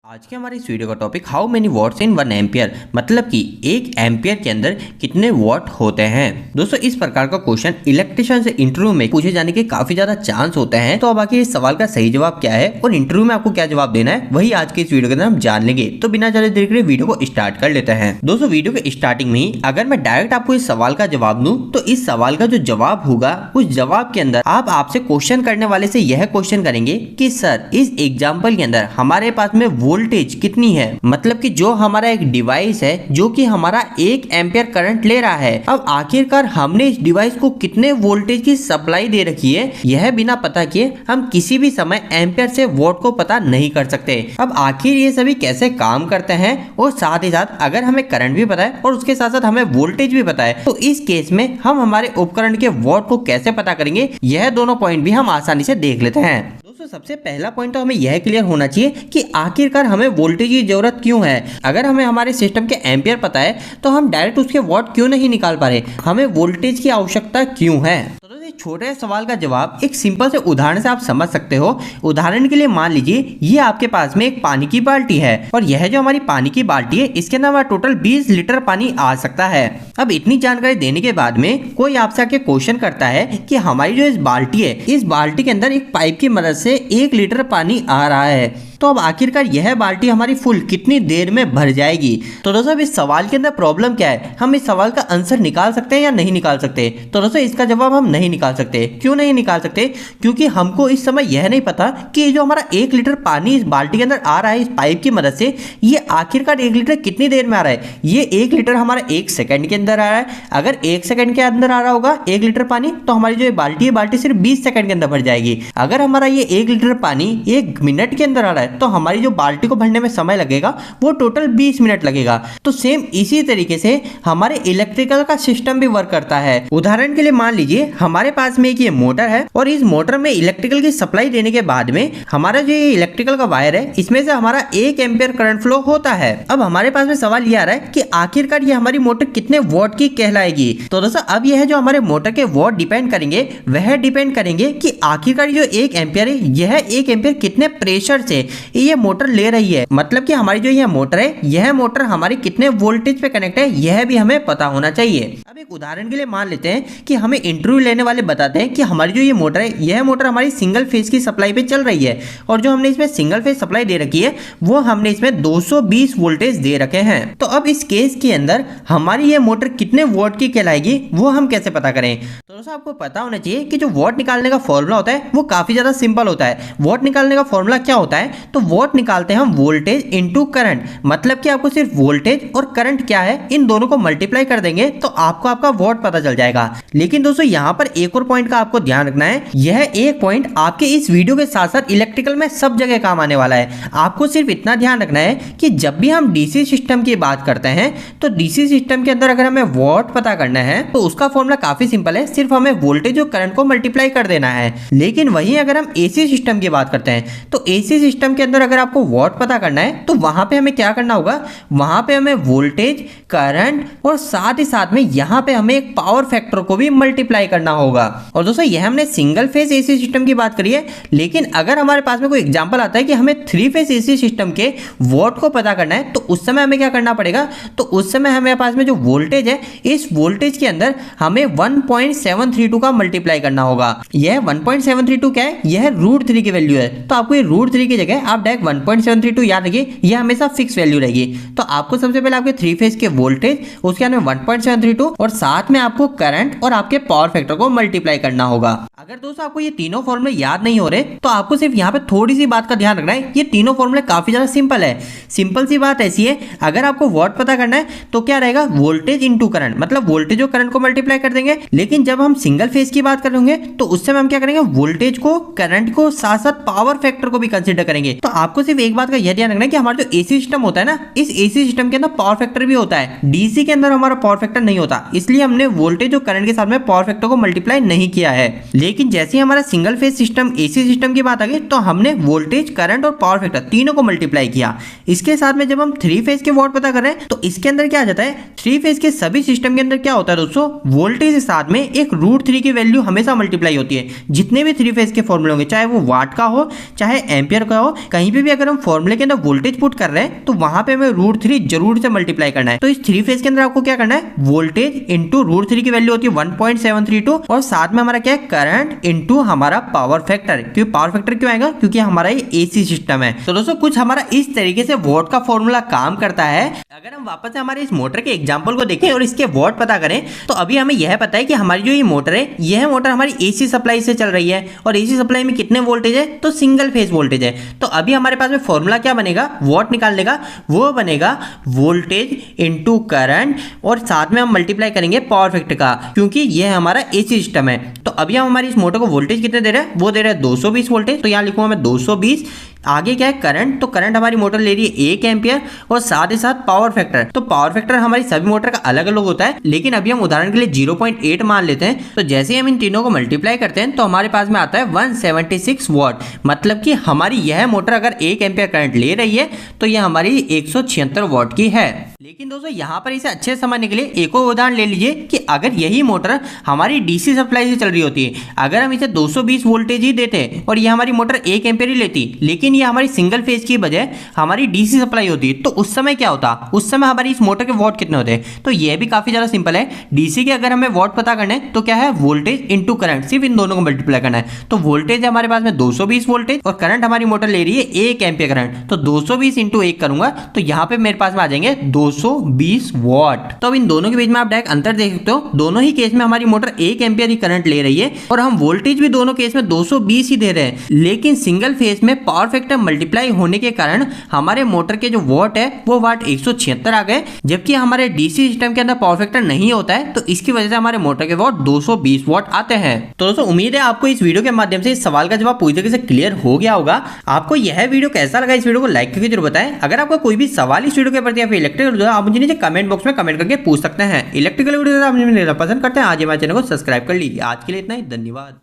आज के हमारे इस वीडियो का topic how many what's in 1 ampere, मतलब कि 1 एम्पियर के अंदर कितने वॉट होते हैं। दोस्तों इस प्रकार का क्वेश्चन इलेक्ट्रिशियन से इंटरव्यू में पूछे जाने के काफी ज्यादा चांस होते हैं। तो अब आखिर इस सवाल का सही जवाब क्या है और इंटरव्यू में आपको क्या जवाब देना है, वही आज के इस वीडियो के अंदर हम जान लेंगे। तो बिना ज्यादा देर के वीडियो को स्टार्ट कर लेते हैं। दोस्तों वीडियो के स्टार्टिंग में ही अगर मैं डायरेक्ट आपको इस सवाल का जवाब दूं तो इस सवाल का जो जवाब होगा उस जवाब के अंदर आप आपसे क्वेश्चन करने वाले से यह क्वेश्चन करेंगे कि सर इस एग्जाम्पल के अंदर हमारे पास में वोल्टेज कितनी है, मतलब कि जो हमारा एक डिवाइस है जो कि हमारा 1 एम्पियर करंट ले रहा है। अब आखिरकार हमने इस डिवाइस को कितने वोल्टेज की सप्लाई दे रखी है, यह बिना पता किए हम किसी भी समय एम्पियर से वोल्ट को पता नहीं कर सकते। अब आखिर ये सभी कैसे काम करते हैं और साथ ही साथ अगर हमें करंट भी पता है और उसके साथ साथ हमें वोल्टेज भी पता है, तो इस केस में हम हमारे उपकरण के वोल्ट को कैसे पता करेंगे, यह दोनों पॉइंट भी हम आसानी से देख लेते हैं। दोस्तों सबसे पहला पॉइंट तो हमें यह क्लियर होना चाहिए कि आखिरकार हमें वोल्टेज की जरूरत क्यों है। अगर हमें हमारे सिस्टम के एम्पियर पता है तो हम डायरेक्ट उसके वॉट क्यों नहीं निकाल पा रहे, हमें वोल्टेज की आवश्यकता क्यों है। तो छोटे सवाल का जवाब एक सिंपल से उदाहरण से आप समझ सकते हो। उदाहरण के लिए मान लीजिए ये आपके पास में एक पानी की बाल्टी है और यह जो हमारी पानी की बाल्टी है इसके अंदर हमारा टोटल 20 लीटर पानी आ सकता है। अब इतनी जानकारी देने के बाद में कोई आपसे आके क्वेश्चन करता है कि हमारी जो इस बाल्टी है, इस बाल्टी के अंदर एक पाइप की मदद से 1 लीटर पानी आ रहा है, तो अब आखिरकार यह बाल्टी हमारी फुल कितनी देर में भर जाएगी। तो दोस्तों इस सवाल के अंदर प्रॉब्लम क्या है, हम इस सवाल का आंसर निकाल सकते हैं या नहीं निकाल सकते। तो दोस्तों इसका जवाब हम नहीं निकाल सकते। क्यों नहीं निकाल सकते? क्योंकि हमको इस समय यह नहीं पता कि जो हमारा 1 लीटर पानी इस बाल्टी के अंदर आ रहा है इस पाइप की मदद से, ये आखिरकार 1 लीटर कितनी देर में आ रहा है। ये 1 लीटर हमारा 1 सेकंड के अंदर आ रहा है। अगर 1 सेकंड के अंदर आ रहा होगा 1 लीटर पानी, तो हमारी जो बाल्टी है बाल्टी सिर्फ 20 सेकंड के अंदर भर जाएगी। अगर हमारा ये 1 लीटर पानी 1 मिनट के अंदर आ रहा है तो हमारी जो बाल्टी को भरने में समय लगेगा वो टोटल 20 मिनट लगेगा। तो सेम इसी तरीके से हमारे इलेक्ट्रिकल का सिस्टम भी वर्क करता है। उदाहरण के लिए मान लीजिए हमारे पास में एक ये मोटर है और इस मोटर में इलेक्ट्रिकल की सप्लाई देने के बाद में हमारा जो ये इलेक्ट्रिकल का वायर है इसमें से हमारा 1 एम्पियर करंट फ्लो होता है। अब हमारे पास में सवाल ये आ रहा है कि आखिरकार ये हमारी मोटर कितने वॉट की कहलाएगी। तो दोस्तों अब यह जो हमारे मोटर के वॉट डिपेंड करेंगे, वह डिपेंड करेंगे कि आखिरकार जो 1 एम्पियर है यह 1 एम्पियर कितने प्रेशर से ये मोटर ले रही है, मतलब कि हमारी जो यह मोटर है यह मोटर हमारी कितने वोल्टेज पे कनेक्ट है, यह भी हमें पता होना चाहिए। अब एक उदाहरण के लिए मान लेते हैं कि हमें इंटरव्यू लेने वाले बताते हैं कि हमारी जो ये मोटर है यह मोटर हमारी सिंगल फेज की सप्लाई पे चल रही है और जो हमने इसमें सिंगल फेज सप्लाई दे रखी है वो हमने इसमें 220 वोल्टेज दे रखे हैं। तो अब इस केस के अंदर हमारी ये मोटर कितने वोल्ट की कहलाएगी वो हम कैसे पता करें। तो दोस्तों आपको पता होना चाहिए कि जो वोल्ट निकालने का फॉर्मूला होता है वो काफी ज्यादा सिंपल होता है। वोल्ट निकालने का फॉर्मूला क्या होता है, तो वोल्ट निकालते हैं हम वोल्टेज इनटू करंट, मतलब कि आपको सिर्फ वोल्टेज और करंट क्या है इन दोनों को मल्टीप्लाई कर देंगे तो आपको आपका वोल्ट पता चल जाएगा। लेकिन दोस्तों यहाँ पर एक और पॉइंट का आपको ध्यान रखना है, यह एक पॉइंट आपके इस वीडियो के साथ साथ इलेक्ट्रिकल में सब जगह काम आने वाला है। आपको सिर्फ इतना ध्यान रखना है कि जब भी हम डीसी सिस्टम की बात करते हैं तो डीसी सिस्टम के अंदर अगर हमें वोल्ट पता करना है तो उसका फॉर्मूला काफी सिंपल है, सिर्फ हमें वोल्टेज और करंट को मल्टीप्लाई कर देना है। लेकिन वहीं अगर हम एसी सिस्टम की बात करते हैं तो एसी सिस्टम के अंदर अगर आपको वोल्ट पता करना है तो वहां पे हमें क्या करना होगा, वहां पे हमें वोल्टेज, करंट और साथ ही साथ में यहां पे हमें एक पावर फैक्टर को भी मल्टीप्लाई करना होगा। और दोस्तों यह हमने सिंगल फेज एसी सिस्टम की बात करी है, लेकिन अगर हमारे पास में कोई एग्जांपल आता है कि हमें 3 फेज एसी सिस्टम के वोल्ट को पता करना है तो उस समय हमें क्या करना पड़ेगा, तो उस समय हमें पास में जो वोल्टेज है इस वोल्टेज के अंदर हमें 1.732 का मल्टीप्लाई करना होगा। यह 1.732 क्या है, यह √3 की वैल्यू है। तो आपको ये √3 की जगह आप डायरेक्ट 1.732 याद रखिए, यह हमेशा फिक्स वैल्यू रहेगी। तो आपको सबसे पहले आपके 3 फेज के वोल्टेज, उसके अंदर 1.732 और साथ में आपको करंट और आपके पावर फैक्टर को मल्टीप्लाई करना होगा। अगर दोस्तों आपको ये तीनों फॉर्मूले याद नहीं हो रहे तो आपको सिर्फ यहाँ पे थोड़ी सी बात का ध्यान रखना है, ये तीनों फॉर्मूले काफी ज्यादा सिंपल है। सिंपल सी बात ऐसी है, अगर आपको वॉट पता करना है तो क्या रहेगा, वोल्टेज इंटू करंट, मतलब वोल्टेज और करंट को मल्टीप्लाई कर देंगे। लेकिन जब हम सिंगल फेज की बात करेंगे तो उस समय हम क्या करेंगे, वोल्टेज को, करंट को, साथ साथ पावर फैक्टर को भी कंसिडर करेंगे। तो आपको सिर्फ एक बात का यह ध्यान रखना है कि हमारा जो एसी सिस्टम होता है ना, इस एसी सिस्टम के अंदर पावर फैक्टर भी होता है। डीसी के अंदर हमारा पावर फैक्टर नहीं होता, इसलिए हमने वोल्टेज और करंट के साथ में पावर फैक्टर को मल्टीप्लाई नहीं किया है। लेकिन जैसे ही हमारा single phase system AC system की बात आ गई तो हमने वोल्टेज, करंट और पावर फैक्टर तीनों को मल्टीप्लाई किया। इसके साथ में जब हम 3 फेज के वोल्ट पता कर रहे हैं तो इसके अंदर क्या आ जाता है, 3 फेज के सभी सिस्टम के अंदर क्या होता है दोस्तों, वोल्टेज के साथ में एक √3 की वैल्यू हमेशा मल्टीप्लाई होती है। जितने भी 3 फेज के फॉर्मूले होंगे, चाहे वो वाट का हो, चाहे एम्पियर का हो, कहीं पे भी अगर हम फॉर्मूले के अंदर वोल्टेज पुट कर रहे हैं तो वहां पे हमें √3 जरूर से मल्टीप्लाई करना है। तो इस 3 फेज के अंदर आपको क्या करना है, वोल्टेज इंटू √3 की वैल्यू होती है 1.732 और साथ में हमारा क्या है, करंट इंटू हमारा पावर फैक्टर। क्यों पावर फैक्टर क्यों आएगा, क्योंकि हमारा ये एसी सिस्टम है। तो दोस्तों कुछ हमारा इस तरीके से वॉट का फॉर्मूला काम करता है। अगर हम वापस से हमारे इस मोटर के एग्जांपल को देखें और इसके वॉट पता करें तो अभी हमें यह पता है कि हमारी जो ये मोटर है, यह मोटर हमारी एसी सप्लाई से चल रही है और एसी सप्लाई में कितने वोल्टेज है, तो सिंगल फेज वोल्टेज है। तो अभी हमारे पास में फॉर्मूला क्या बनेगा, वॉट निकालने का, वो बनेगा वोल्टेज इंटू करंट और साथ में हम मल्टीप्लाई करेंगे पावर फैक्टर का, क्योंकि यह हमारा एसी सिस्टम है। तो अभी हम हमारी इस मोटर को वोल्टेज कितने दे रहे हैं, वो दे रहे हैं 220 वोल्टेज। तो यहाँ लिखूंगा मैं 220। आगे क्या है, करंट, तो करंट हमारी मोटर ले रही है 1 एम्पियर और साथ ही साथ पावर फैक्टर। तो पावर फैक्टर हमारी सभी मोटर का अलग अलग होता है, लेकिन अभी हम उदाहरण के लिए 0.8 मान लेते हैं। तो जैसे ही हम इन तीनों को मल्टीप्लाई करते हैं तो हमारे पास में आता है 176 वॉट। मतलब कि हमारी यह मोटर अगर 1 एम्पियर करंट ले रही है तो यह हमारी 176 वॉट की है। लेकिन दोस्तों यहाँ पर इसे अच्छे से समझने के लिए एक और उदाहरण ले लीजिए कि अगर यही मोटर हमारी डीसी सप्लाई से चल रही होती है, अगर हम इसे 220 वोल्टेज ही देते और ये हमारी मोटर 1 एम्पियर ही लेती, लेकिन ये हमारी सिंगल फेज की बजाय हमारी डीसी सप्लाई होती, तो उस समय क्या होता, उस समय हमारी इस मोटर के वॉट कितने होते। तो ये भी काफी ज्यादा सिंपल है। डीसी के अगर हमें वॉट पता करना है तो क्या है, वोल्टेज इंटू करंट, सिर्फ इन दोनों को मल्टीप्लाई करना है। तो वोल्टेज है हमारे पास में 220 वोल्टेज और करंट हमारी मोटर ले रही है 1 एम्पियर करंट। तो 220 इंटू 1 करूंगा तो यहाँ पे मेरे पास में आ जाएंगे 220 वॉट। तो अब इन दोनों के बीच में आप डायरेक्ट अंतर देख सकते हो, दोनों ही केस में हमारी मोटर 1 एम्पियर ही करंट ले रही है और हम वोल्टेज भी दोनों केस में 220 ही दे रहे हैं। लेकिन सिंगल फेज में पावर फैक्टर मल्टीप्लाई होने के कारण हमारे मोटर के जो वॉट है वो वाट 176 आ गए, जबकि हमारे डीसी सिस्टम के अंदर पावर फैक्टर नहीं होता है। तो इसकी वजह से हमारे मोटर के वॉट 220 वॉट आते हैं। तो दोस्तों उम्मीद है आपको इस वीडियो के माध्यम से इस सवाल का जवाब पूरी तरीके से क्लियर हो गया होगा। आपको यह वीडियो कैसा लगा, इस वीडियो को लाइक करके जरूर बताएं। अगर आपका कोई भी सवाल इस वीडियो के प्रति या फिर इलेक्ट्रिकल आप मुझे नीचे कमेंट बॉक्स में कमेंट करके पूछ सकते हैं। इलेक्ट्रिकल वीडियो आप मुझे पसंद करते हैं, आज हमारे चैनल को सब्सक्राइब कर लीजिए। आज के लिए इतना ही, धन्यवाद।